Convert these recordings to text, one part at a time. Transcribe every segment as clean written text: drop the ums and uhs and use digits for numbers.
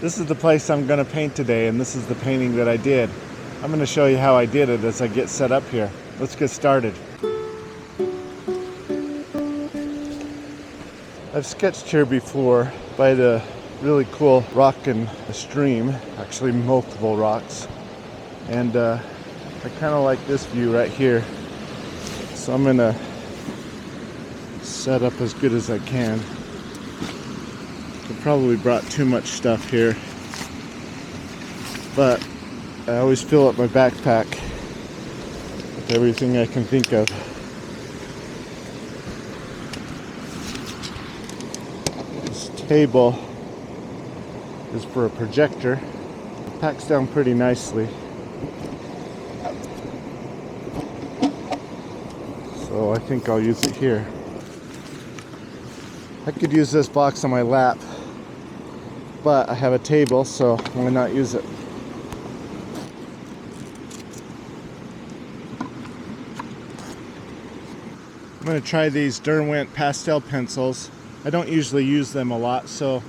This is the place I'm going to paint today, and this is the painting that I did. I'm going to show you how I did it as I get set up here. Let's get started. I've sketched here before by the really cool rock and stream, actually multiple rocks, and I kind of like this view right here, so I'm going to set up as good as I can. I probably brought too much stuff here, but I always fill up my backpack with everything I can think of. This table is for a projector. It packs down pretty nicely. So I think I'll use it here. I could use this box on my lap, but I have a table, so why not use it? I'm going to try these Derwent pastel pencils. I don't usually use them a lot, so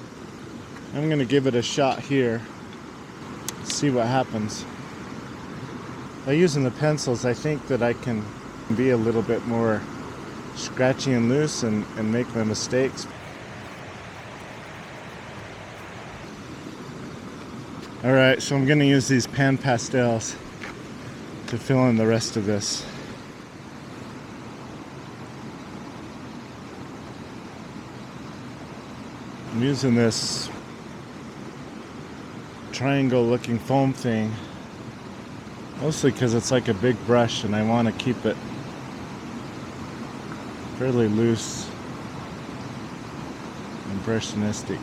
I'm going to give it a shot here. See what happens. By using the pencils, I think that I can be a little bit more scratchy and loose and make my mistakes. Alright, so I'm going to use these PanPastels to fill in the rest of this. I'm using this triangle looking foam thing mostly because it's like a big brush and I want to keep it fairly loose, impressionistic.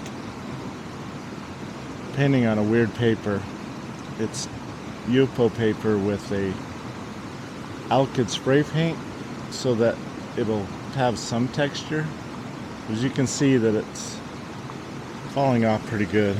Painting on a weird paper. It's Yupo paper with a alkyd spray paint so that it'll have some texture. As you can see that it's falling off pretty good.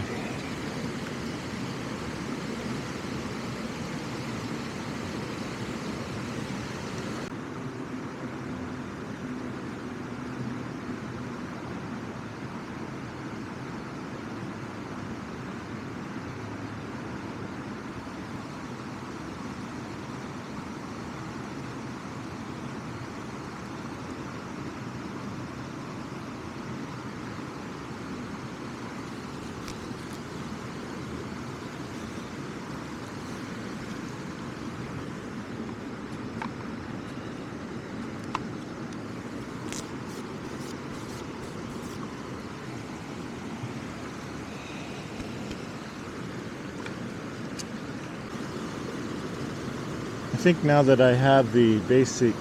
I think now that I have the basic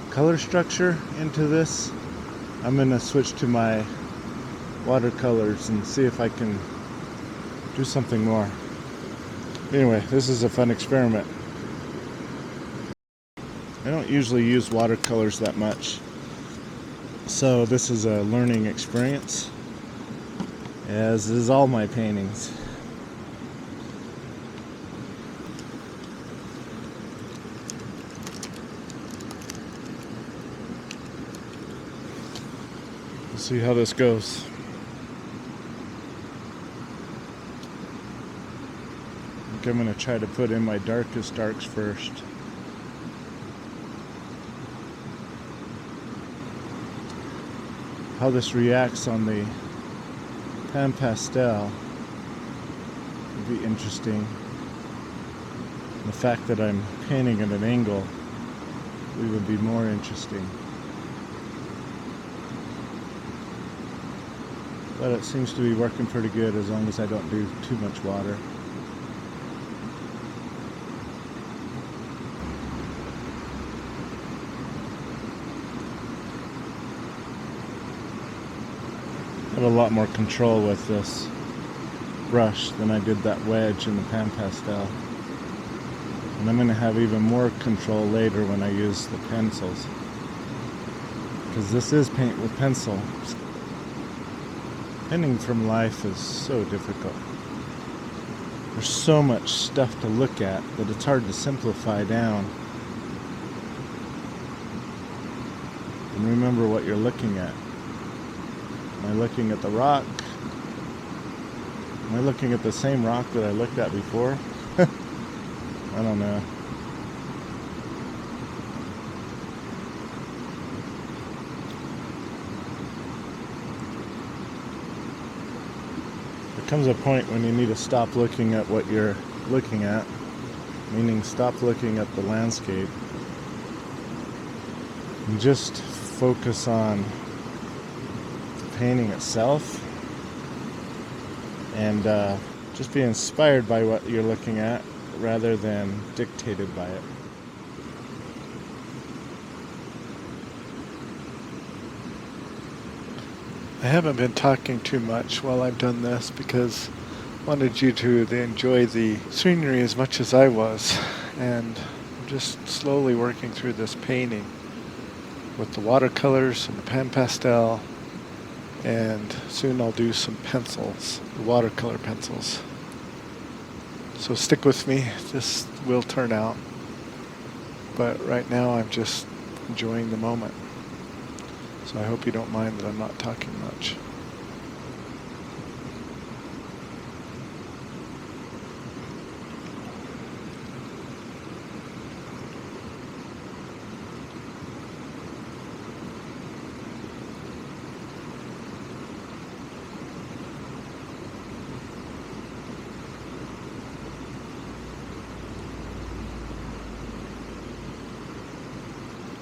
color structure into this, I'm going to switch to my watercolors and see if I can do something more. Anyway, this is a fun experiment. I don't usually use watercolors that much, so this is a learning experience, as is all my paintings. See how this goes. I think I'm going to try to put in my darkest darks first. How this reacts on the PanPastel would be interesting. The fact that I'm painting at an angle would be more interesting. But it seems to be working pretty good as long as I don't do too much water. I have a lot more control with this brush than I did that wedge in the PanPastel. And I'm going to have even more control later when I use the pencils, because this is paint with pencil. Painting from life is so difficult. There's so much stuff to look at that it's hard to simplify down and remember what you're looking at. Am I looking at the rock? Am I looking at the same rock that I looked at before? I don't know. There comes a point when you need to stop looking at what you're looking at, meaning stop looking at the landscape and just focus on the painting itself and just be inspired by what you're looking at rather than dictated by it. I haven't been talking too much while I've done this because I wanted you to enjoy the scenery as much as I was, and I'm just slowly working through this painting with the watercolors and the PanPastel, and soon I'll do some pencils, the watercolor pencils. So stick with me, this will turn out, but right now I'm just enjoying the moment. So I hope you don't mind that I'm not talking much.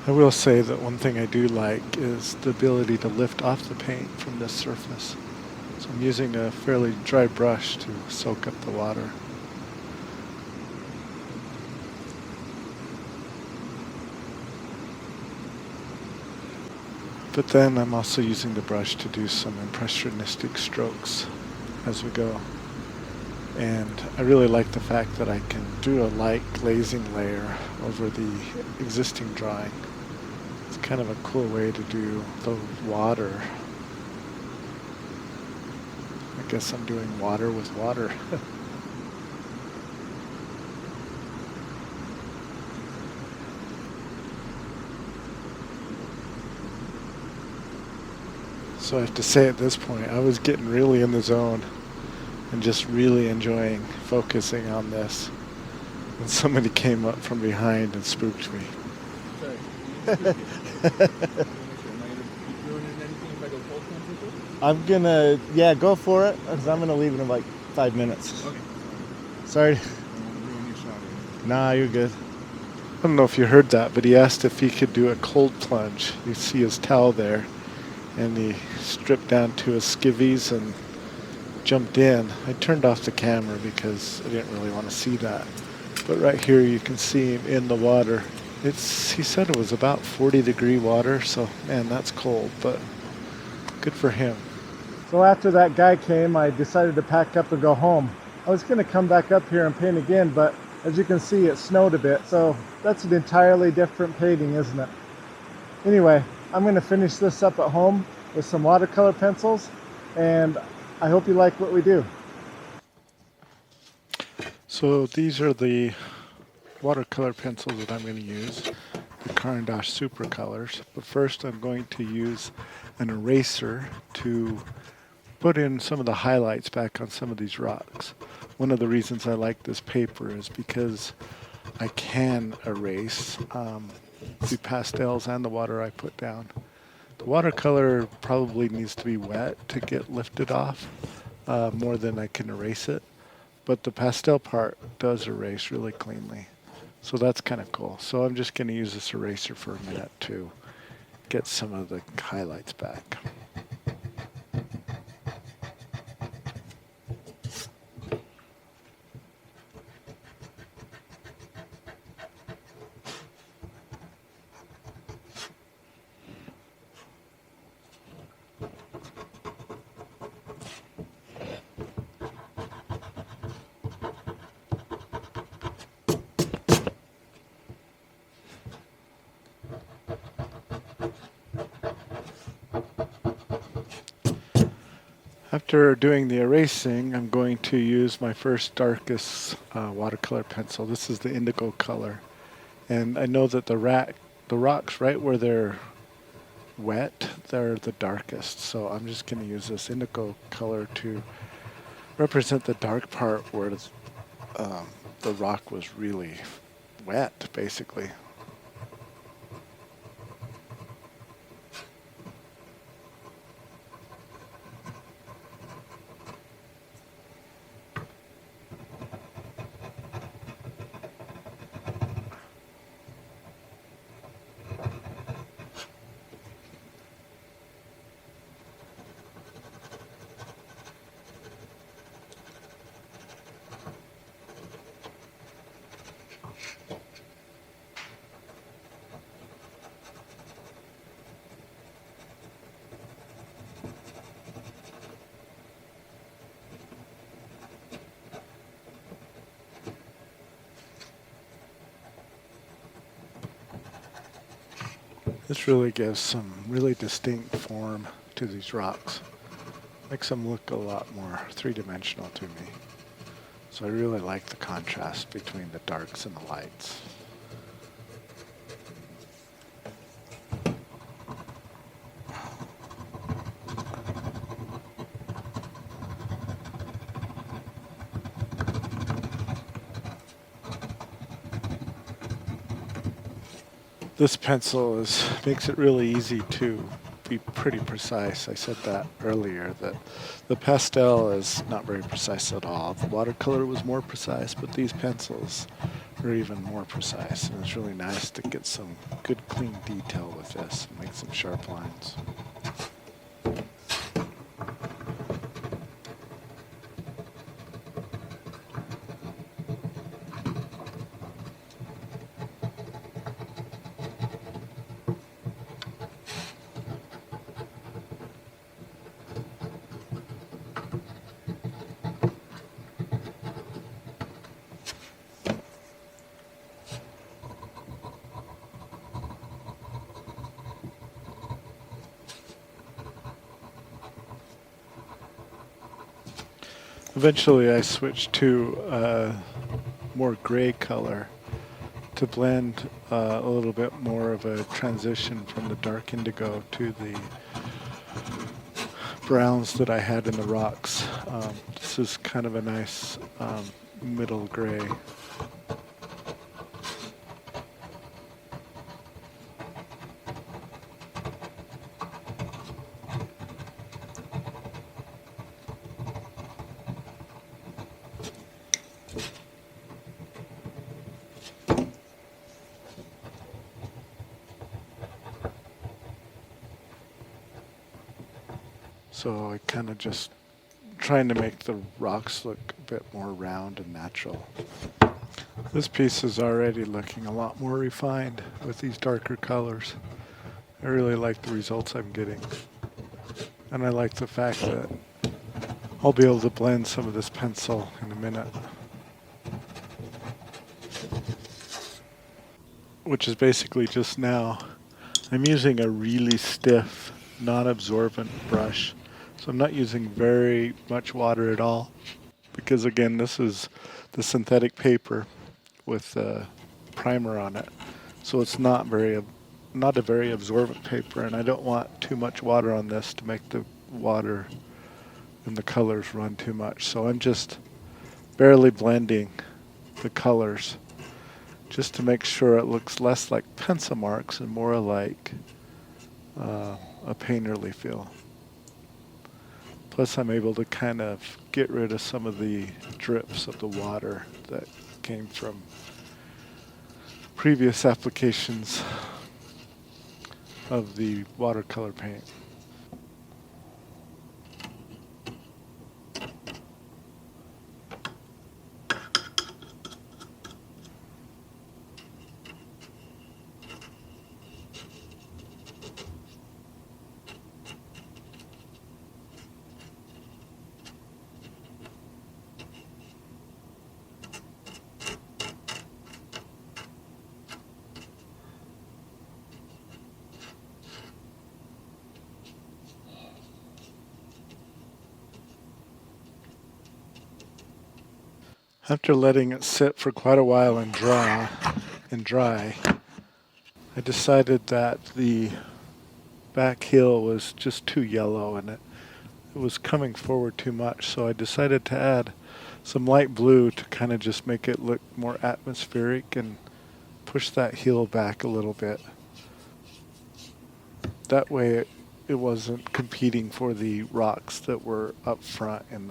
I will say that one thing I do like is the ability to lift off the paint from this surface. So I'm using a fairly dry brush to soak up the water. But then I'm also using the brush to do some impressionistic strokes as we go. And I really like the fact that I can do a light glazing layer over the existing drawing. It's kind of a cool way to do the water. I guess I'm doing water with water. So I have to say at this point, I was getting really in the zone and just really enjoying focusing on this. And somebody came up from behind and spooked me. I'm gonna, yeah, go for it, because I'm gonna leave in like 5 minutes. Okay. Sorry. Nah, you're good. I don't know if you heard that, but he asked if he could do a cold plunge. You see his towel there, and he stripped down to his skivvies and jumped in. I turned off the camera because I didn't really want to see that. But right here you can see him in the water. He said it was about 40-degree water, so man, that's cold, but good for him. So after that guy came, I decided to pack up and go home. I was going to come back up here and paint again, but as you can see, it snowed a bit, so that's an entirely different painting, isn't it? Anyway, I'm going to finish this up at home with some watercolor pencils, and I hope you like what we do. So these are the watercolor pencils that I'm going to use, the Caran d'Ache Super Colors. But first I'm going to use an eraser to put in some of the highlights back on some of these rocks. One of the reasons I like this paper is because I can erase the pastels and the water I put down. The watercolor probably needs to be wet to get lifted off more than I can erase it, but the pastel part does erase really cleanly. So that's kind of cool. So I'm just going to use this eraser for a minute to get some of the highlights back. After doing the erasing, I'm going to use my first darkest watercolor pencil. This is the indigo color. And I know that the rocks right where they're wet, they're the darkest. So I'm just going to use this indigo color to represent the dark part where the rock was really wet, basically. This really gives some really distinct form to these rocks. Makes them look a lot more three-dimensional to me. So I really like the contrast between the darks and the lights. This pencil makes it really easy to be pretty precise. I said that earlier, that the pastel is not very precise at all. The watercolor was more precise, but these pencils are even more precise. And it's really nice to get some good clean detail with this and make some sharp lines. Eventually I switched to a more gray color to blend a little bit more of a transition from the dark indigo to the browns that I had in the rocks. This is kind of a nice middle gray. So I kind of just trying to make the rocks look a bit more round and natural. This piece is already looking a lot more refined with these darker colors. I really like the results I'm getting. And I like the fact that I'll be able to blend some of this pencil in a minute. Which is basically just now. I'm using a really stiff, non-absorbent brush. So I'm not using very much water at all. Because again, this is the synthetic paper with a primer on it. So it's not a very absorbent paper, and I don't want too much water on this to make the water and the colors run too much. So I'm just barely blending the colors just to make sure it looks less like pencil marks and more like a painterly feel. Plus I'm able to kind of get rid of some of the drips of the water that came from previous applications of the watercolor paint. After letting it sit for quite a while and dry, I decided that the back heel was just too yellow and it it was coming forward too much, so I decided to add some light blue to kind of just make it look more atmospheric and push that heel back a little bit. That way it wasn't competing for the rocks that were up front in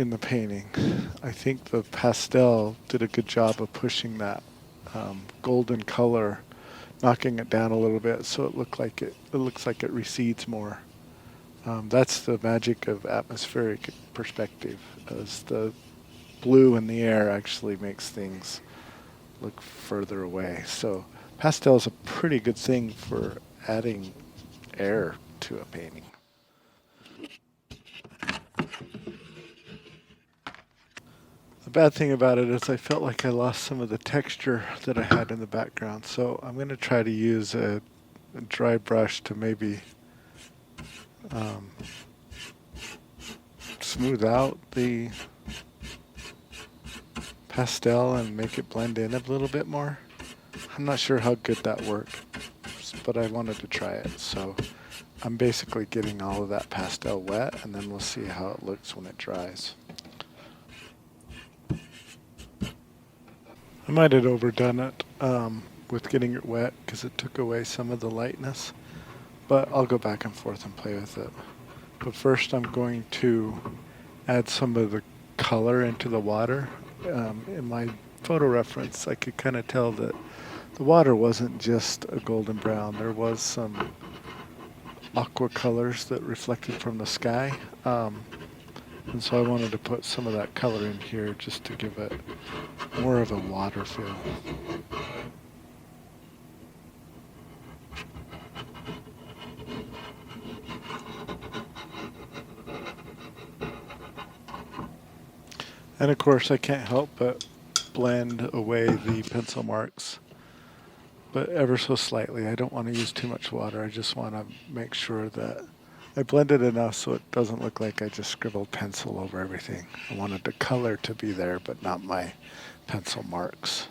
the painting. I think the pastel did a good job of pushing that golden color, knocking it down a little bit so it looks like it recedes more. That's the magic of atmospheric perspective, as the blue in the air actually makes things look further away. So pastel is a pretty good thing for adding air to a painting. The bad thing about it is I felt like I lost some of the texture that I had in the background, so I'm going to try to use a dry brush to maybe smooth out the pastel and make it blend in a little bit more. I'm not sure how good that worked, but I wanted to try it. So I'm basically getting all of that pastel wet, and then we'll see how it looks when it dries. I might have overdone it with getting it wet because it took away some of the lightness, but I'll go back and forth and play with it. But first I'm going to add some of the color into the water. In my photo reference, I could kind of tell that the water wasn't just a golden brown. There was some aqua colors that reflected from the sky. And so I wanted to put some of that color in here just to give it more of a water feel. And of course I can't help but blend away the pencil marks, but ever so slightly. I don't want to use too much water. I just want to make sure that I blend it enough so it doesn't look like I just scribbled pencil over everything. I wanted the color to be there, but not my pencil marks.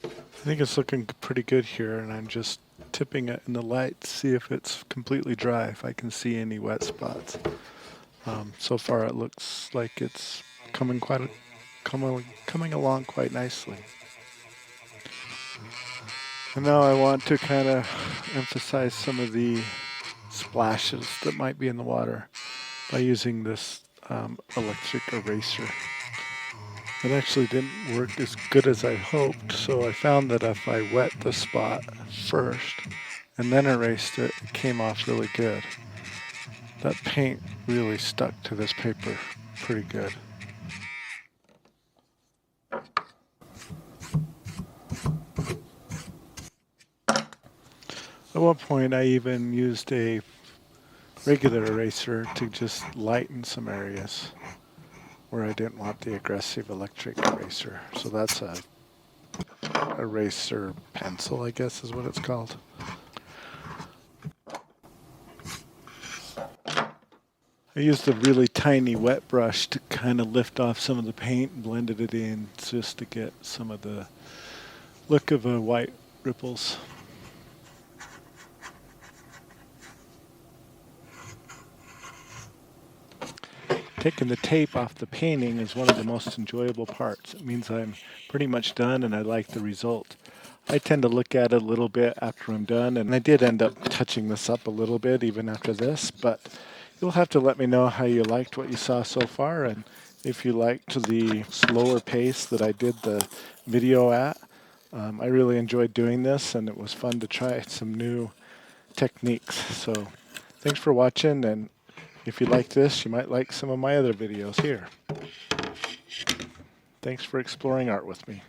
I think it's looking pretty good here, and I'm just tipping it in the light to see if it's completely dry, if I can see any wet spots. So far it looks like it's coming along quite nicely. And now I want to kind of emphasize some of the splashes that might be in the water by using this electric eraser. It actually didn't work as good as I hoped, so I found that if I wet the spot first and then erased it, it came off really good. That paint really stuck to this paper pretty good. At one point I even used a regular eraser to just lighten some areas where I didn't want the aggressive electric eraser. So that's a eraser pencil, I guess is what it's called. I used a really tiny wet brush to kind of lift off some of the paint and blended it in just to get some of the look of white ripples. Taking the tape off the painting is one of the most enjoyable parts. It means I'm pretty much done and I like the result. I tend to look at it a little bit after I'm done, and I did end up touching this up a little bit even after this, but you'll have to let me know how you liked what you saw so far, and if you liked the slower pace that I did the video at. I really enjoyed doing this, and it was fun to try some new techniques. So thanks for watching, and if you like this, you might like some of my other videos here. Thanks for exploring art with me.